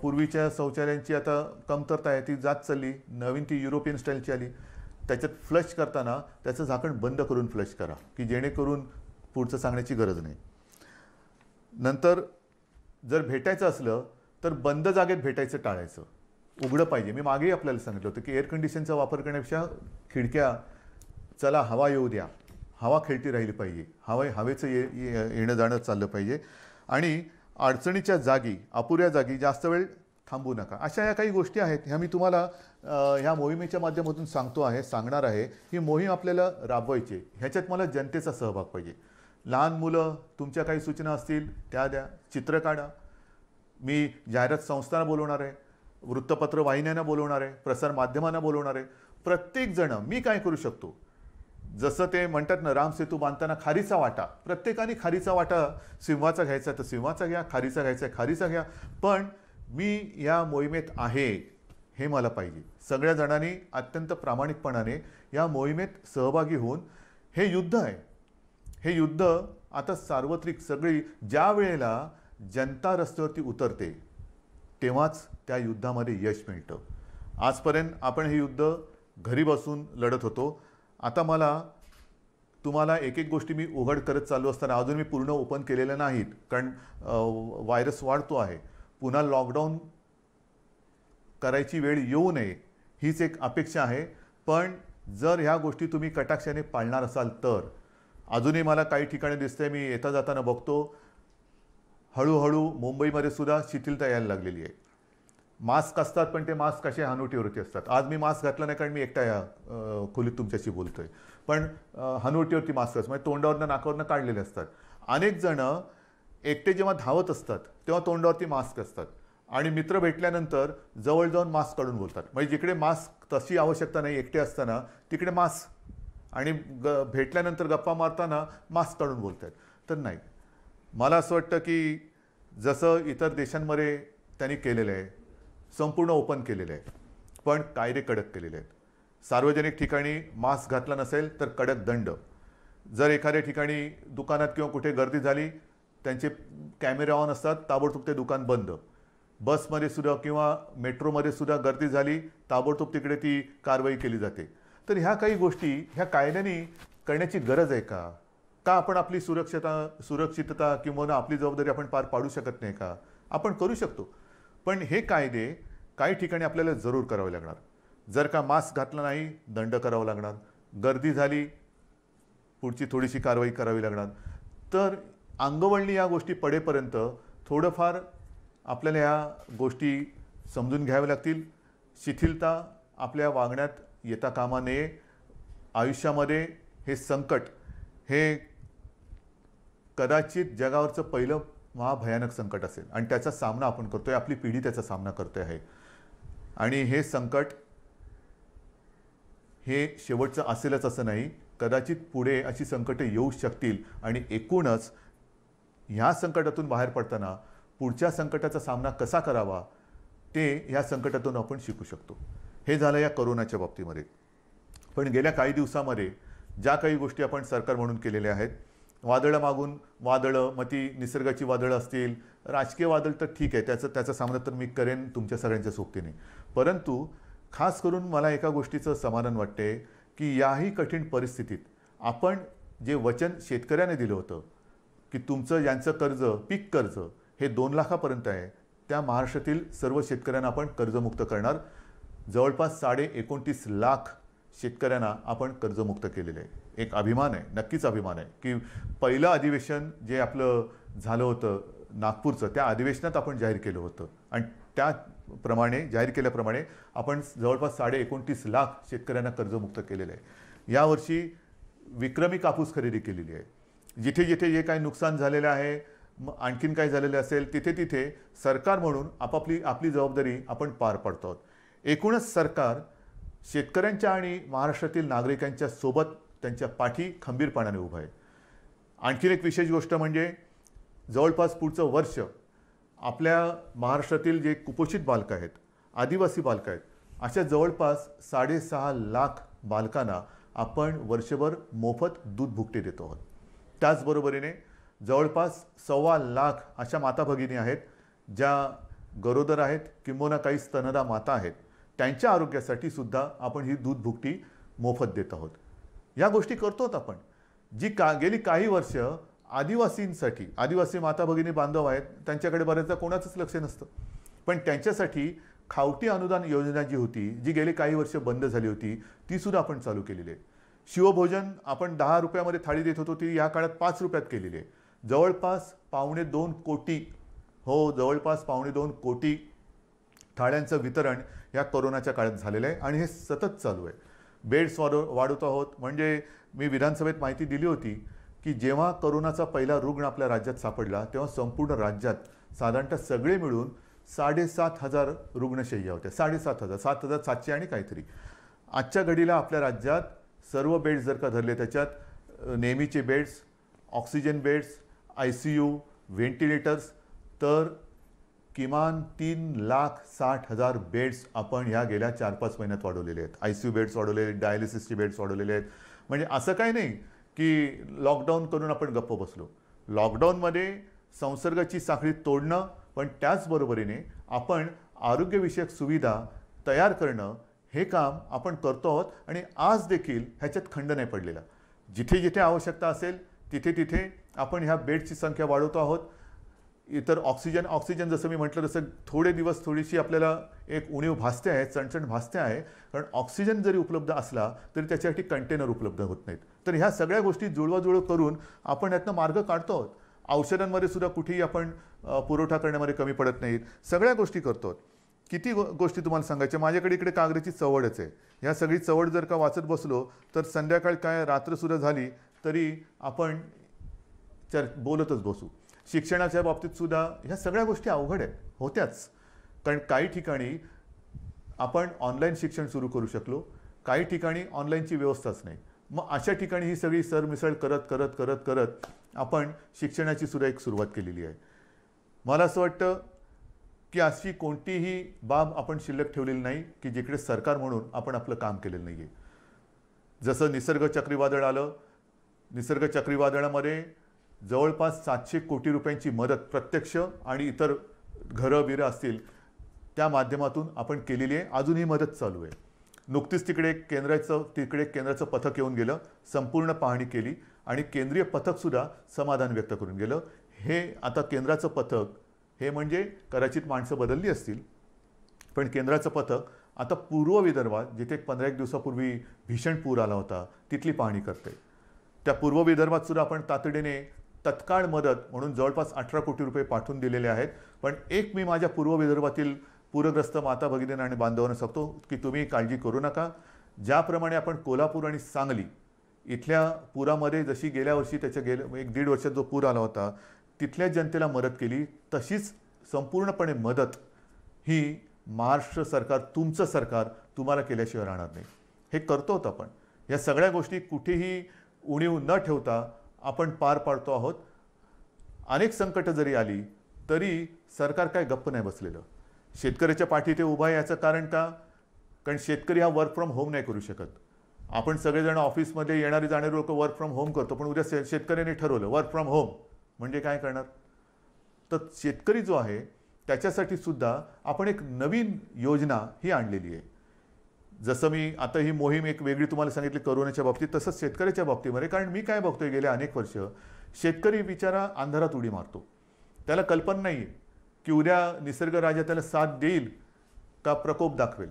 Speaker 2: पूर्वीच्या शौचालयांची आता कमतरता आहे, ती जात चालली. नवीन ती युरोपियन स्टाईलची आली. त्याच्यात फ्लश करताना त्याचं झाकण बंद करून फ्लश करा, की जेणेकरून पुढचं सांगण्याची गरज नाही. नंतर जर भेटायचं असलं तर बंद जागेत भेटायचं टाळायचं, उघडं पाहिजे. मी मागेही आपल्याला सांगितलं होतं की एअर कंडिशनचा वापर करण्यापेक्षा खिडक्या, चला हवा येऊ द्या, हवा खेळती राहिली पाहिजे, हवेचं येणं जाणं चाललं पाहिजे. आणि अडचणीच्या जागी, अपुऱ्या जागी जास्त वेळ थांबू नका. अशा या काही गोष्टी आहेत, ह्या मी तुम्हाला ह्या मोहिमेच्या माध्यमातून सांगणार आहे. ही मोहीम आपल्याला राबवायची, ह्याच्यात मला जनतेचा सहभाग पाहिजे. लहान मुलं, तुमच्या काही सूचना असतील त्या द्या, चित्र काढा. मी जाहिरात संस्थांना बोलवणार आहे, वृत्तपत्र वाहिन्यांना बोलवणार आहे, प्रसार माध्यमांना बोलवणार आहे. प्रत्येकजण मी काय करू शकतो, जसं ते म्हणतात ना, राम सेतू बांधताना खारीचा वाटा, प्रत्येकाने खारीचा वाटा सिंहाचा घ्यायचा तर सिंहाचा घ्या, खारीचा घ्यायचा खारीचा घ्या. पण मी या मोहिमेत आहे हे मला पाहिजे. सगळ्या जणांनी अत्यंत प्रामाणिकपणाने या मोहिमेत सहभागी होऊन, हे युद्ध आहे, हे युद्ध आता सार्वत्रिक, सगळी ज्या वेळेला जनता रस्त्यावरती उतरते तेव्हाच त्या युद्धामध्ये यश मिळतं. आजपर्यंत आपण हे युद्ध घरी बसून लढत होतो. आता मला तुम्हाला एक एक गोष्टी मी उघड करत चालू असताना, अजून मी पूर्ण ओपन केलेल्या नाहीत, कारण व्हायरस वाढतो आहे. पुन्हा लॉकडाऊन करायची वेळ येऊ नये हीच एक अपेक्षा आहे. पण जर ह्या गोष्टी तुम्ही कटाक्षाने पाळणार असाल तर, अजूनही मला काही ठिकाणी दिसतंय, मी येता जाताना बघतो, हळूहळू मुंबईमध्ये सुद्धा शिथिलता यायला लागलेली आहे. मास्क असतात पण ते मास्क असे हनुवटीवरती असतात. आज मी मास्क घातला नाही कारण मी एकटा या खोलीत तुमच्याशी बोलतोय, पण हनुवटीवरती मास्क असतात, म्हणजे तोंडावरनं नाकावरनं काढलेले असतात. अनेक जण एकटे जेव्हा धावत असतात तेव्हा तोंडावरती मास्क असतात आणि मित्र भेटल्यानंतर जवळ जाऊन मास्क काढून बोलतात. म्हणजे जिकडे मास्क तशी आवश्यकता नाही एकटे असताना, तिकडे मास्क, आणि भेटल्यानंतर गप्पा मारताना मास्क काढून बोलतात. तर नाही, मला असं वाटतं की जसं इतर देशांमध्ये त्यांनी केलेलं आहे, संपूर्ण ओपन केलेलं आहे, पण कायदे कडक केलेले आहेत. सार्वजनिक ठिकाणी मास्क घातला नसेल तर कडक दंड. जर एखाद्या ठिकाणी दुकानात किंवा कुठे गर्दी झाली, त्यांचे कॅमेरे ऑन असतात, ताबडतोब ते दुकान बंद. बसमध्ये सुद्धा किंवा मेट्रोमध्ये सुद्धा गर्दी झाली, ताबडतोब तिकडे ती कारवाई केली जाते. तर ह्या काही गोष्टी ह्या कायद्याने करण्याची गरज आहे का? का आपण आपली सुरक्षितता किंवा आपली जबाबदारी आपण पार पाडू शकत नाही का? आपण करू शकतो, पण हे कायदे काही ठिकाणी आपल्याला जरूर करावे लागणार. जर का मास्क घातला नाही, दंड करावा लागणार. गर्दी झाली, पुढची थोडीशी कारवाई करावी लागणार. तर अंगवळणी या गोष्टी पडेपर्यंत थोडंफार आपल्याला या गोष्टी समजून घ्याव्या लागतील. शिथिलता आपल्या वागण्यात येता कामा नये. आयुष्यामध्ये हे संकट हे कदाचित जगावरचं पहिलं महाभयानक संकट असेल आणि त्याचा सामना आपण करतोय, आपली पिढी त्याचा सामना करते आहे. आणि हे संकट हे शेवटचं असेलच असं नाही, कदाचित पुढे अशी संकटे येऊ शकतील. आणि एकूणच ह्या संकटातून बाहेर पडताना पुढच्या संकटाचा सामना कसा करावा ते ह्या संकटातून आपण शिकू शकतो. हे झालं या कोरोनाच्या बाबतीमध्ये. पण गेल्या काही दिवसामध्ये ज्या काही गोष्टी आपण सरकार म्हणून केलेल्या आहेत, वादळं मागून वादळं, मग ती निसर्गाची वादळं असतील, राजकीय वादळ तर ठीक आहे, त्याचा सामना तर मी करेन तुमच्या सगळ्यांच्या सोबतीने. परंतु खास करून मला एका गोष्टीचं समाधान वाटते की याही कठीण परिस्थितीत आपण जे वचन शेतकऱ्याने दिलं होतं की तुमचं यांचं कर्ज, पीक कर्ज हे 2 लाखापर्यंत आहे, त्या महाराष्ट्रातील सर्व शेतकऱ्यांना आपण कर्जमुक्त करणार. जवळपास 29.5 लाख शेतकऱ्यांना आपण कर्जमुक्त केलेलं आहे. एक अभिमान आहे, नक्कीच अभिमान आहे की पहिलं अधिवेशन जे आपलं झालं होतं नागपूरचं, त्या अधिवेशनात आपण जाहीर केलं होतं आणि त्याप्रमाणे जाहीर केल्याप्रमाणे आपण जवळपास 29.5 लाख शेतकऱ्यांना कर्जमुक्त केलेलं आहे. यावर्षी विक्रमी कापूस खरेदी केलेली आहे. जिथे जिथे जे काही नुकसान झालेलं आहे, आणखीन काय झालेलं असेल, तिथे तिथे सरकार म्हणून आपली जबाबदारी आपण पार पाडतो आहोत. एकूणच सरकार शेतकऱ्यांच्या आणि महाराष्ट्रातील नागरिकांच्या सोबत त्यांच्या पाठी खंबीरपणाने उभं आहे. आणखीन एक विशेष गोष्ट म्हणजे जवळपास पुढचं वर्ष आपल्या महाराष्ट्रातील जे कुपोषित बालकं आहेत, आदिवासी बालकं आहेत, अशा जवळपास 6.5 लाख बालकांना आपण वर्षभर मोफत दूध भुकटी देतो आहोत. त्याचबरोबरीने जवळपास 1.25 लाख अशा माता भगिनी आहेत ज्या गरोदर आहेत किंबहुना काही स्तनदा माता आहेत, त्यांच्या आरोग्यासाठी सुद्धा आपण ही दूध भुकटी मोफत देत आहोत. या गोष्टी करतोत आपण. गेली काही वर्ष आदिवासींसाठी, आदिवासी माता भगिनी बांधव आहेत, त्यांच्याकडे बऱ्याचदा कोणाचंच लक्ष नसतं, पण त्यांच्यासाठी खावटी अनुदान योजना जी होती, जी गेली काही वर्ष बंद झाली होती, ती सुद्धा आपण चालू केलेली आहे. शिवभोजन आपण 10 रुपयामध्ये थाळी देत होतो, ती या काळात 5 रुपयात केलेली आहे. जवळपास 2.25 कोटी, जवळपास 2.25 कोटी थाळ्यांचं वितरण या कोरोनाच्या काळात झालेलं आहे आणि हे सतत चालू आहे. बेड्स वाढवत आहोत. म्हणजे मी विधानसभेत माहिती दिली होती की जेव्हा कोरोनाचा पहिला रुग्ण आपल्या राज्यात सापडला तेव्हा संपूर्ण राज्यात साधारणतः सगळे मिळून 7,500 रुग्णशय्या होत्या. 7,500, 7,700 आणि काहीतरी. आजच्या घडीला आपल्या राज्यात सर्व बेड्स जर का धरले, त्याच्यात नेहमीचे beds, oxygen beds, ICU, ventilators, तर किमान 3,60,000 बेड्स आपण ह्या गेल्या 4-5 महिन्यात वाढवलेले आहेत. ICU बेड्स वाढवलेले आहेत, डायलिसिसचे बेड्स वाढवलेले आहेत. म्हणजे असं काही नाही की लॉकडाऊन करून आपण गप्प बसलो. लॉकडाऊनमध्ये संसर्गाची साखळी तोडणं, पण त्याचबरोबरीने आपण आरोग्यविषयक सुविधा तयार करणं, हे काम आपण करतो आहोत आणि आज देखील ह्याच्यात खंड नाही पडलेला. जिथे जिथे आवश्यकता असेल तिथे तिथे आपण ह्या बेडची संख्या वाढवतो आहोत. इतर ऑक्सिजन जसं मी म्हटलं तसं थोडे दिवस थोडीशी आपल्याला एक उणीव भासते आहे, चणचण भासते आहे, कारण ऑक्सिजन जरी उपलब्ध असला तरी त्याच्यासाठी कंटेनर उपलब्ध होत नाहीत. तर ह्या सगळ्या गोष्टी जुळवाजुळव करून आपण यातनं मार्ग काढतो आहोत. औषधांमध्ये सुद्धा कुठेही आपण पुरवठा करण्यामध्ये कमी पडत नाहीत. सगळ्या गोष्टी करतो. किती गोष्टी तुम्हाला सांगायच्या. माझ्याकडे इकडे कागदाची चवडच आहे. ह्या सगळी चवड जर का वाचत बसलो तर संध्याकाळ काय रात्रसुद्धा झाली तरी आपण बोलतच बसू. शिक्षणाच्या बाबतीत सुद्धा ह्या सगळ्या गोष्टी अवघड आहेत, होत्याच. कारण काही ठिकाणी आपण ऑनलाईन शिक्षण सुरू करू शकलो, काही ठिकाणी ऑनलाईनची व्यवस्थाच नाही. मग अशा ठिकाणी ही सगळी सरमिसळ करत करत करत करत आपण शिक्षणाची सुद्धा एक सुरुवात केलेली आहे. मला असं वाटतं की अशी कोणतीही बाब आपण शिल्लक ठेवलेली नाही की जिकडे सरकार म्हणून आपण आपलं काम केलेलं नाही आहे. जसं निसर्ग चक्रीवादळ आलं, निसर्ग चक्रीवादळामध्ये जवळपास 700 कोटी रुपयांची मदत प्रत्यक्ष आणि इतर घरं बिरं असतील त्या माध्यमातून आपण केलेली आहे. अजूनही मदत चालू आहे. नुकतीच तिकडे केंद्राचं पथक येऊन गेलं, संपूर्ण पाहणी केली आणि केंद्रीय पथकसुद्धा समाधान व्यक्त करून गेलं. हे आता केंद्राचं पथक हे म्हणजे कदाचित माणसं बदलली असतील, पण केंद्राचं पथक आता पूर्व विदर्भात जिथे 15 दिवसापूर्वी भीषण पूर आला होता तिथली पाहणी करते. त्या पूर्व विदर्भात सुद्धा आपण तातडीने तत्काळ मदत म्हणून जवळपास 18 कोटी रुपये पाठवून दिलेले आहेत. पण एक मी माझ्या पूर्व विदर्भातील पूरग्रस्त माता भगिनींना आणि बांधवांना सांगतो की तुम्ही काळजी करू नका. ज्याप्रमाणे आपण कोल्हापूर आणि सांगली इथल्या पुरामध्ये जशी गेल्या वर्षी त्याच्या 1-1.5 वर्षात जो पूर आला होता तिथल्या जनतेला मदत केली, तशीच संपूर्णपणे मदत ही महाराष्ट्र सरकार, तुमचं सरकार तुम्हाला केल्याशिवाय राहणार नाही. हे करतो आपण. या सगळ्या गोष्टी कुठेही उणीव न ठेवता आपण पार पाडतो आहोत. अनेक संकटं जरी आली तरी सरकार काय गप्प नाही बसलेलं. शेतकऱ्याच्या पाठी ते उभा आहे याचं कारण का? कारण शेतकरी हा वर्क फ्रॉम होम नाही करू शकत. आपण सगळेजण ऑफिसमध्ये येणारे जाणारे लोक वर्क फ्रॉम होम करतो, पण उद्या शेतकऱ्याने ठरवलं वर्क फ्रॉम होम म्हणजे काय करणार? तर शेतकरी जो आहे त्याच्यासाठी सुद्धा आपण एक नवीन योजना ही आणलेली आहे. जसं मी आता ही मोहीम एक वेगळी तुम्हाला सांगितली कोरोनाच्या बाबतीत, तसंच शेतकऱ्याच्या बाबतीमध्ये. कारण मी काय बघतोय गेल्या अनेक वर्ष, शेतकरी बिचारा अंधारात उडी मारतो. त्याला कल्पना नाही आहे की उद्या निसर्ग राजा त्याला साथ देईल का प्रकोप दाखवेल,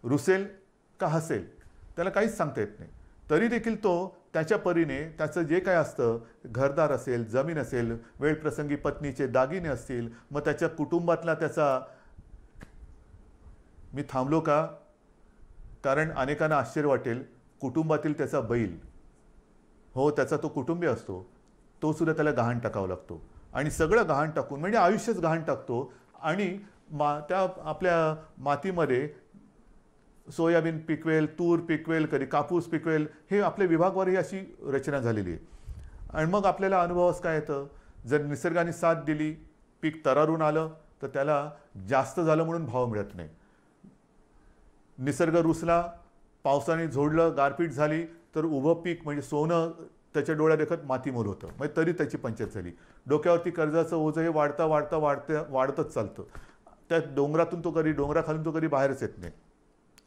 Speaker 2: रुसेल का हसेल, त्याला काहीच सांगता येत नाही. तरी देखील तो त्याच्या परीने त्याचं जे काय असतं, घरदार असेल, जमीन असेल, वेळप्रसंगी पत्नीचे दागिने असतील, मग त्याच्या कुटुंबातला त्याचा, मी थांबलो का कारण अनेकांना आश्चर्य वाटेल, कुटुंबातील त्याचा बैल, हो त्याचा तो कुटुंबी असतो, तो सुद्धा त्याला गहाण टाकावा लागतो. आणि सगळं गहाण टाकून म्हणजे आयुष्यच गहाण टाकतो. आणि त्या आपल्या मातीमध्ये सोयाबीन पिकवेल, तूर पिकवेल, कधी कापूस पिकवेल, हे आपल्या विभागवारही अशी रचना झालेली आहे. आणि मग आपल्याला अनुभवास काय येतं, जर निसर्गाने साथ दिली, पीक तरारून आलं, तर त्याला जास्त झालं म्हणून भाव मिळत नाही. निसर्ग रुसला, पावसाने झोडलं, गारपीट झाली, तर उभं पीक म्हणजे सोनं त्याच्या डोळ्यात देखत मातीमोल होतं, म्हणजे तरी त्याची पंचायत झाली. डोक्यावरती कर्जाचं ओझं हे वाढतच चालतं. त्या डोंगरातून तो कधी, डोंगराखालून तो कधी बाहेरच येत नाही.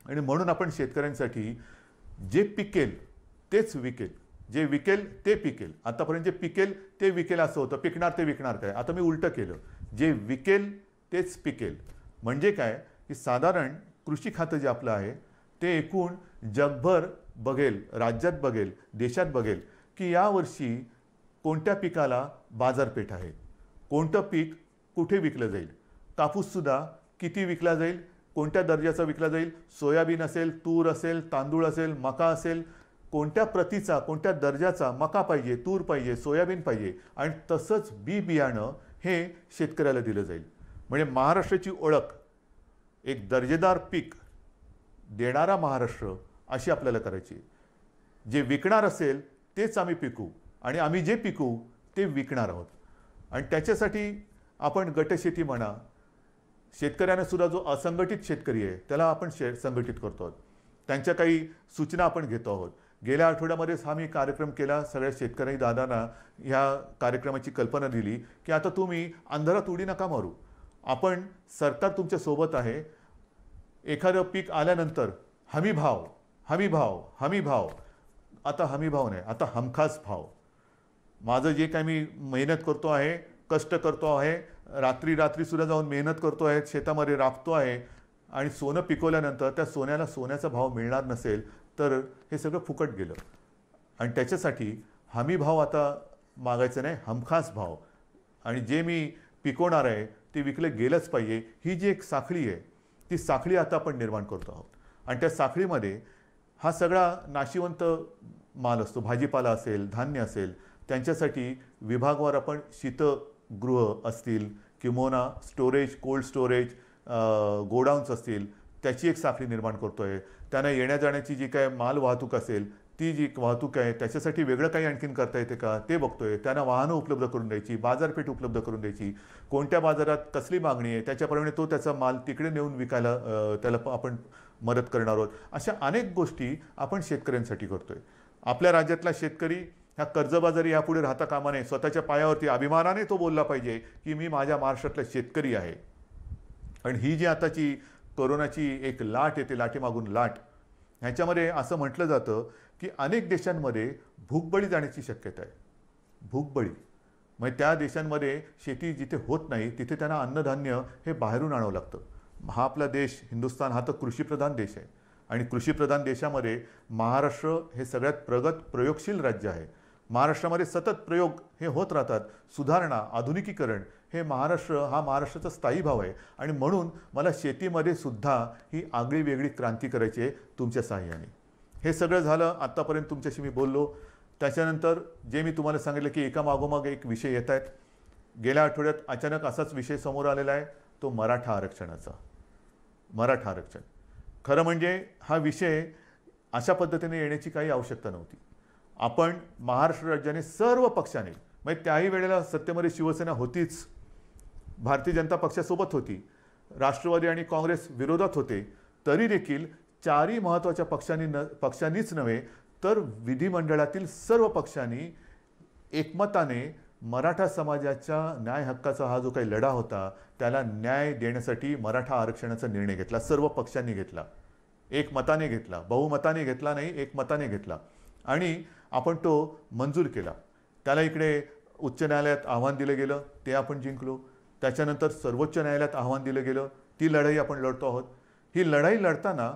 Speaker 2: आणि म्हणून आपण शेतकऱ्यांसाठी जे पिकेल तेच विकेल, जे विकेल ते पिकेल. आतापर्यंत जे पिकेल ते विकेल असं होतं, पिकणार ते विकणार काय. आता मी उलटं केलं, जे विकेल तेच पिकेल. म्हणजे काय की साधारण कृषी खातं जे आपलं आहे ते एकूण जगभर बघेल, राज्यात बघेल, देशात बघेल की यावर्षी कोणत्या पिकाला बाजारपेठ आहे, कोणतं पीक कुठे विकलं जाईल, कापूससुद्धा किती विकला जाईल, कोणत्या दर्जाचा विकला जाईल, सोयाबीन असेल, तूर असेल, तांदूळ असेल, मका असेल, कोणत्या प्रतीचा, कोणत्या दर्जाचा मका पाहिजे, तूर पाहिजे, सोयाबीन पाहिजे. आणि तसंच बी बियाणं हे शेतकऱ्याला दिलं जाईल. म्हणजे महाराष्ट्राची ओळख एक दर्जेदार पीक देणारा महाराष्ट्र अशी आपल्याला करायची. जे विकणार असेल तेच आम्ही पिकू आणि आम्ही जे पिकू ते विकणार आहोत. आणि त्याच्यासाठी आपण गटशेती म्हणा, शेतकऱ्यांना सुद्धा जो असंघटित शेतकरी आहे त्याला आपण संघटित करतो आहोत. त्यांच्या काही सूचना आपण घेतो आहोत. गेल्या आठवड्यामध्येच हा मी कार्यक्रम केला. सगळ्या शेतकरी दादांना ह्या कार्यक्रमाची कल्पना दिली की आता तुम्ही अंधारात उडी नका मारू. आपण, सरकार तुमच्या सोबत आहे. एखादं पीक आल्यानंतर हमी भाव, हमी भाव, हमी भाव. आता हमी भाव नाही, आता हमखास भाव. माझं जे काय मी मेहनत करतो आहे, कष्ट करतो आहे, रात्री सुद्धा जाऊन मेहनत करतो आहे, शेतामध्ये राबतो आहे, आणि सोनं पिकवल्यानंतर त्या सोन्याला सोन्याचा भाव मिळणार नसेल तर हे सगळं फुकट गेलं. आणि त्याच्यासाठी हमी भाव आता मागायचं नाही, हमखास भाव. आणि जे मी पिकवणार आहे ते विकलं गेलंच पाहिजे. ही जी एक साखळी आहे ती साखळी आता आपण निर्माण करतो आहोत. आणि त्या साखळीमध्ये हा सगळा नाशिवंत माल असतो, भाजीपाला असेल, धान्य असेल, त्यांच्यासाठी विभागवार आपण शीतगृह असतील किंवा स्टोरेज, कोल्ड स्टोरेज, गोडाऊन्स असतील, त्याची एक साखळी निर्माण करतो आहे. त्यांना येण्या जाण्याची जी काय माल वाहतूक असेल ती जी वाहतूक आहे त्याच्यासाठी वेगळं काही आणखीन करता येते का ते बघतोय. त्यांना वाहनं उपलब्ध करून द्यायची, बाजारपेठ उपलब्ध करून द्यायची, कोणत्या बाजारात कसली मागणी आहे त्याच्याप्रमाणे तो त्याचा माल तिकडे नेऊन विकायला त्याला आपण मदत करणार आहोत. अशा अनेक गोष्टी आपण शेतकऱ्यांसाठी करतोय. आपल्या राज्यातला शेतकरी ह्या कर्जबाजारी यापुढे राहता कामा नये. स्वतःच्या पायावरती अभिमानाने तो बोलला पाहिजे की मी माझ्या महाराष्ट्रातला शेतकरी आहे. आणि ही जी आताची कोरोनाची एक लाट येते, लाटेमागून लाट, ह्याच्यामध्ये असं म्हटलं जातं की अनेक देशांमध्ये भूकबळी जाण्याची शक्यता आहे. भूकबळी म्हणजे त्या देशांमध्ये शेती जिथे होत नाही तिथे त्यांना अन्नधान्य हे बाहेरून आणावं लागतं. हा आपला देश हिंदुस्थान हा तर कृषीप्रधान देश आहे. आणि कृषीप्रधान देशामध्ये महाराष्ट्र हे सगळ्यात प्रगत प्रयोगशील राज्य आहे. महाराष्ट्रामध्ये सतत प्रयोग हे होत राहतात. सुधारणा, आधुनिकीकरण हे महाराष्ट्राचा स्थायी भाव आहे. आणि म्हणून मला शेतीमध्ये सुद्धा ही आगळी वेगळी क्रांती करायची आहे तुमच्या साहाय्याने. हे सगळं झालं, आत्तापर्यंत तुमच्याशी मी बोललो. त्याच्यानंतर जे मी तुम्हाला सांगितलं की एका मागोमाग एक विषय येत आहेत. गेल्या आठवड्यात अचानक असाच विषय समोर आलेला आहे, तो मराठा आरक्षणाचा. मराठा आरक्षण खरं म्हणजे हा विषय अशा पद्धतीने येण्याची काही आवश्यकता नव्हती. आपण महाराष्ट्र राज्याने सर्व पक्षाने, म्हणजे त्याही वेळेला सत्तेमध्ये शिवसेना होतीच, भारतीय जनता पक्षासोबत होती, राष्ट्रवादी आणि काँग्रेस विरोधात होते, तरी देखील चारही महत्त्वाच्या पक्षांनीच नव्हे तर विधिमंडळातील सर्व पक्षांनी एकमताने मराठा समाजाच्या न्याय हक्काचा हा जो काही लढा होता त्याला न्याय देण्यासाठी मराठा आरक्षणाचा निर्णय घेतला. सर्व पक्षांनी घेतला, एकमताने घेतला, बहुमताने घेतला नाही, एकमताने घेतला आणि आपण तो मंजूर केला. त्याला इकडे उच्च न्यायालयात आव्हान दिलं गेलं, ते आपण जिंकलो. त्याच्यानंतर सर्वोच्च न्यायालयात आव्हान दिलं गेलं, ती लढाई आपण लढतो आहोत. ही लढाई लढताना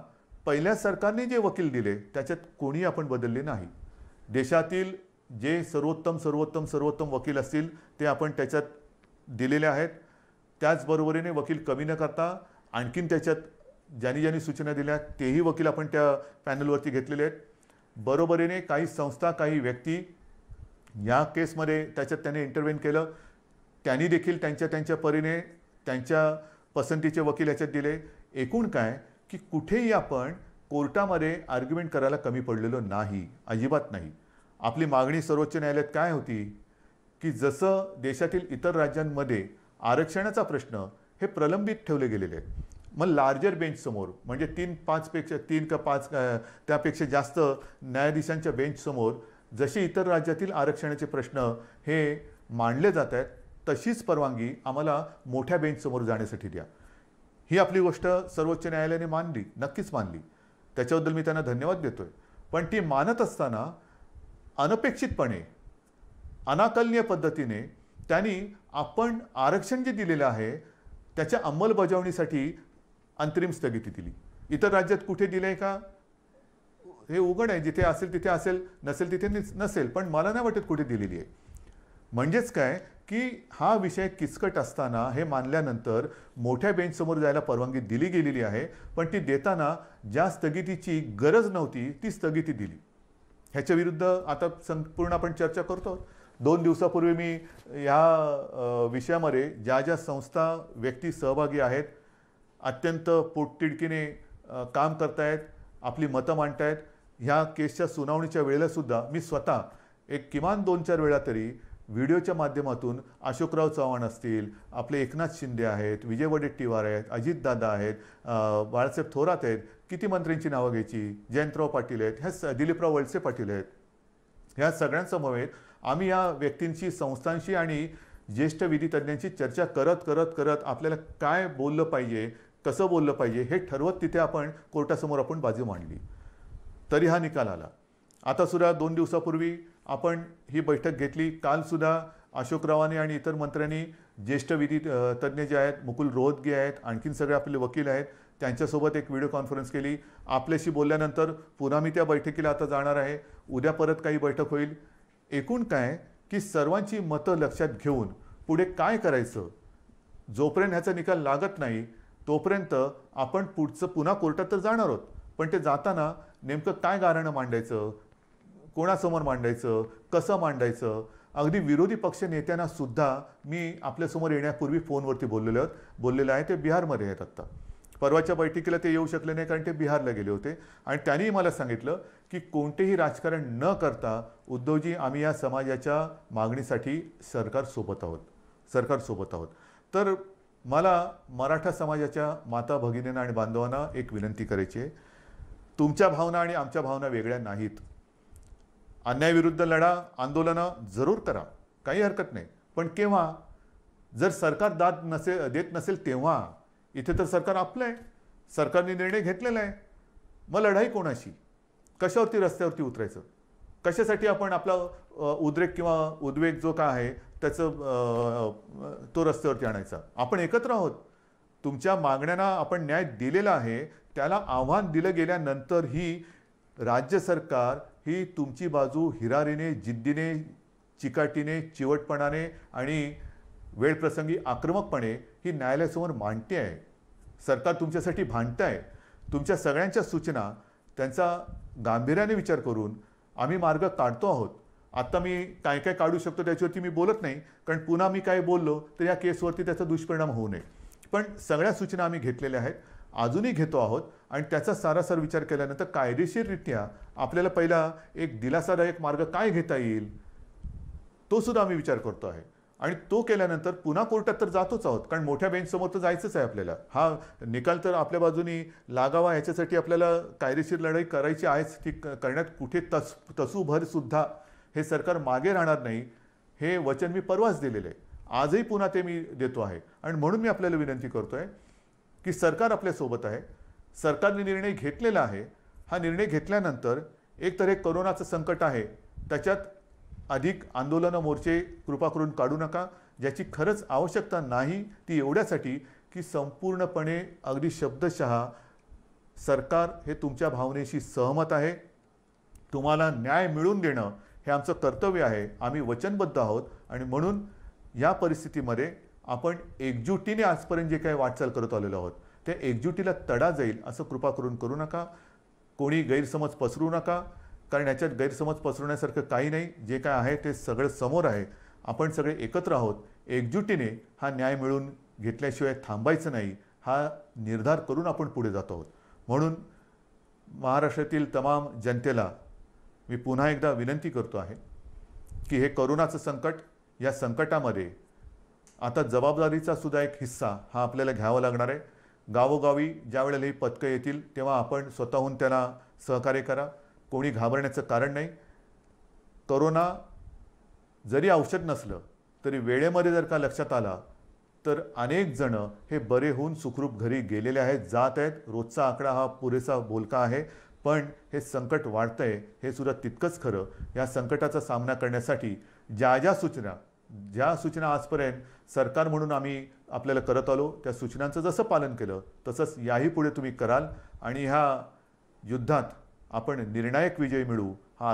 Speaker 2: पहिल्या सरकारने जे वकील दिले त्याच्यात कोणी आपण बदलले नाही. देशातील जे सर्वोत्तम वकील असतील ते आपण त्याच्यात दिलेले आहेत. त्याचबरोबरीने वकील कमी न करता आणखीन त्याच्यात ज्यांनी सूचना दिल्या तेही वकील आपण त्या पॅनलवरती घेतलेले आहेत. बरोबरीने काही संस्था, काही व्यक्ती या केसमध्ये त्याच्यात त्याने इंटरव्हेन केलं, त्यांनी देखील त्यांच्या परीने त्यांच्या पसंतीचे वकील याच्यात दिले. एकूण काय की कुठेही आपण कोर्टामध्ये आर्ग्युमेंट करायला कमी पडलेलो नाही, अजिबात नाही. आपली मागणी सर्वोच्च न्यायालयात काय होती की जसं देशातील इतर राज्यांमध्ये आरक्षणाचा प्रश्न हे प्रलंबित ठेवले गेलेले आहेत, मग लार्जर बेंचसमोर म्हणजे 3 का 5 त्यापेक्षा जास्त न्यायाधीशांच्या बेंचसमोर जसे इतर राज्यातील आरक्षणाचे प्रश्न हे मांडले जात आहेत तशीच परवानगी आम्हाला मोठ्या बेंचसमोर जाण्यासाठी द्या. ही आपली गोष्ट सर्वोच्च न्यायालयाने मानली, नक्कीच मानली. त्याच्याबद्दल मी त्यांना धन्यवाद देतोय. पण ती मानत असताना अनपेक्षितपणे, अनाकलनीय पद्धतीने त्यांनी आपण आरक्षण जे दिलेलं आहे त्याच्या अंमलबजावणीसाठी अंतरिम स्थगिती दिली. इतर राज्यात कुठे दिले का हे उघड आहे, जिथे असेल तिथे असेल, नसेल तिथे नसेल, पण मला नाही वाटत कुठे दिलेली आहे. म्हणजेच काय की हा विषय किचकट असताना हे मानल्यानंतर मोठ्या बेंचसमोर जायला परवानगी दिली गेलेली आहे, पण ती देताना ज्या स्थगितीची गरज नव्हती ती स्थगिती दिली. ह्याच्या विरुद्ध आता संपूर्ण आपण चर्चा करतो. 2 दिवसापूर्वी मी ह्या विषयामध्ये ज्या संस्था, व्यक्ती सहभागी आहेत, अत्यंत पोटतिडकीने काम करतायत, आपली मतं मांडतायत, ह्या केसच्या सुनावणीच्या वेळेलासुद्धा मी स्वतः एक किमान 2-4 वेळा तरी व्हिडिओच्या माध्यमातून अशोकराव चव्हाण असतील, आपले एकनाथ शिंदे आहेत, विजय वडेट्टीवार आहेत, अजितदादा आहेत, बाळासाहेब थोरात आहेत, किती मंत्र्यांची नावं घ्यायची, जयंतराव पाटील आहेत, ह्या दिलीपराव वळसे पाटील आहेत, ह्या सगळ्यांसमवेत आम्ही या व्यक्तींशी, संस्थांशी आणि ज्येष्ठ विधितज्ञांशी चर्चा करत आपल्याला काय बोललं पाहिजे, कसं बोललं पाहिजे हे ठरवत तिथे आपण कोर्टासमोर आपण बाजू मांडली. तरी हा निकाल आला. आता सुद्धा 2 दिवसापूर्वी आपण ही बैठक घेतली. कालसुद्धा अशोकरावांनी आणि इतर मंत्र्यांनी, ज्येष्ठ विधी तज्ज्ञ जे आहेत, मुकुल रोहतगी आहेत, आणखीन सगळे आपले वकील आहेत, त्यांच्यासोबत एक व्हिडिओ कॉन्फरन्स केली. आपल्याशी बोलल्यानंतर पुन्हा मी त्या बैठकीला आता जाणार आहे. उद्या परत काही बैठक होईल. एकूण काय की सर्वांची मतं लक्षात घेऊन पुढे काय करायचं, जोपर्यंत ह्याचा निकाल लागत नाही तोपर्यंत आपण पुन्हा कोर्टात तर जाणार आहोत, पण ते जाताना नेमकं काय गाऱ्हाणं मांडायचं, कोणासमोर मांडायचं, कसं मांडायचं. अगदी विरोधी पक्ष नेत्यांना सुद्धा मी आपल्यासमोर येण्यापूर्वी फोनवरती बोललेलं आहे. ते बिहारमध्ये आहेत आत्ता. परवाच्या बैठकीला ते येऊ शकले नाही कारण ते बिहारला गेले होते आणि त्यांनी मला सांगितलं की कोणतेही राजकारण न करता उद्धवजी आम्ही या समाजाच्या मागणीसाठी सरकारसोबत आहोत. तर मला मराठा समाजाच्या माता भगिनींना आणि बांधवांना एक विनंती करायची आहे. तुमच्या भावना आणि आमच्या भावना वेगळ्या नाहीत. अन्यायाविरुद्ध लढा, आंदोलनं जरूर करा, काही हरकत नाही. पण केव्हा, जर सरकार देत नसेल तेव्हा. इथे तर सरकार आपलं आहे, सरकारने निर्णय घेतलेला आहे. मग लढाई कोणाशी, कशावरती रस्त्यावरती उतरायचं, कशासाठी आपण आपला उद्रेक किंवा उद्वेग जो काय आहे त्याचं तो रस्त्यावरती आणायचा. आपण एकत्र आहोत. तुमच्या मागण्यांना आपण न्याय दिलेला आहे. त्याला आव्हान दिलं गेल्यानंतर ही राज्य सरकार ही तुमची बाजू हिरारीने, जिद्दीने, चिकाटीने, चिवटपणाने आणि वेळप्रसंगी आक्रमकपणे ही न्यायालयासमोर मांडते आहे. सरकार तुमच्यासाठी भांडत आहे. तुमच्या सगळ्यांच्या सूचना त्यांचा गांभीर्याने विचार करून आम्ही मार्ग काढतो आहोत. आत्ता मी काय काय काढू शकतो त्याच्यावरती मी बोलत नाही, कारण पुन्हा मी काय बोललो तर या केसवरती त्याचा दुष्परिणाम होऊ नये. पण सगळ्या सूचना आम्ही घेतलेल्या आहेत, अजूनही घेतो आहोत आणि त्याचा सारासार विचार केल्यानंतर कायदेशीररित्या आपल्याला पहिला एक दिलासादायक मार्ग काय घेता येईल तो सुद्धा आम्ही विचार करतो आहे. आणि तो केल्यानंतर पुन्हा कोर्टात तर जातोच आहोत, कारण मोठ्या बेंचसमोर तर जायचंच आहे आपल्याला. हा निकाल तर आपल्या बाजूनी लागावा ह्याच्यासाठी आपल्याला कायदेशीर लढाई करायची आहेच. ती करण्यात कुठे तसूभर सुद्धा हे सरकार मागे राहणार नाही, हे वचन मी परवाच दिलेलं आहे. आजही पुन्हा ते मी देतो आहे. आणि म्हणून मी आपल्याला विनंती करतोय की सरकार आपल्यासोबत आहे. सरकारने निर्णय घेतलेला आहे. हा निर्णय घेतल्यानंतर एकतर हे कोरोनाचं संकट आहे, त्याच्यात अधिक आंदोलनं मोर्चे कृपा करून काढू नका. ज्याची खरंच आवश्यकता नाही ती एवढ्यासाठी की संपूर्णपणे अगदी शब्दशः सरकार हे तुमच्या भावनेशी सहमत आहे. तुम्हाला न्याय मिळवून देणं हे आमचं कर्तव्य आहे. आम्ही वचनबद्ध आहोत आणि म्हणून या परिस्थितीमध्ये आपण एकजुटीने आजपर्यंत जे काही वाटचाल करत आलेलो आहोत त्या एकजुटीला तडा जाईल असं कृपा करून करू नका. कोणी गैरसमज पसरू नका, कारण याच्यात गैरसमज पसरवण्यासारखं काही नाही. जे काय आहे ते सगळं समोर आहे. आपण सगळे एकत्र आहोत. एकजुटीने हा न्याय मिळवून घेतल्याशिवाय थांबायचं नाही हा निर्धार करून आपण पुढे जात आहोत. म्हणून महाराष्ट्रातील तमाम जनतेला मी पुन्हा एकदा विनंती करतो आहे की हे कोरोनाचं संकट, या संकटामध्ये आता जबाबदारीचा सुद्धा एक हिस्सा हा आपल्याला घ्यावा लागणार आहे. गावोगावी ज्या वेळेला ही पथकं येतील तेव्हा आपण स्वतःहून त्याला सहकार्य करा. कोणी घाबरण्याचं कारण नाही. कोरोना जरी औषध नसलं तरी वेळेमध्ये जर का लक्षात आला तर अनेक जण हे बरे होऊन सुखरूप घरी गेलेले आहेत, जात आहेत. रोजचा आकडा हा पुरेसा बोलका आहे. पण हे संकट वाढतंय हे सुद्धा तितकंच खरं. या संकटाचा सामना करण्यासाठी ज्या सूचना आजपर्यंत सरकार म्हणून आम्ही आपल्याला करत आलो त्या सूचनांचं जसं पालन केलं तसंच याही पुढे तुम्ही कराल आणि ह्या युद्धात आपण निर्णायक विजय मिळवू हा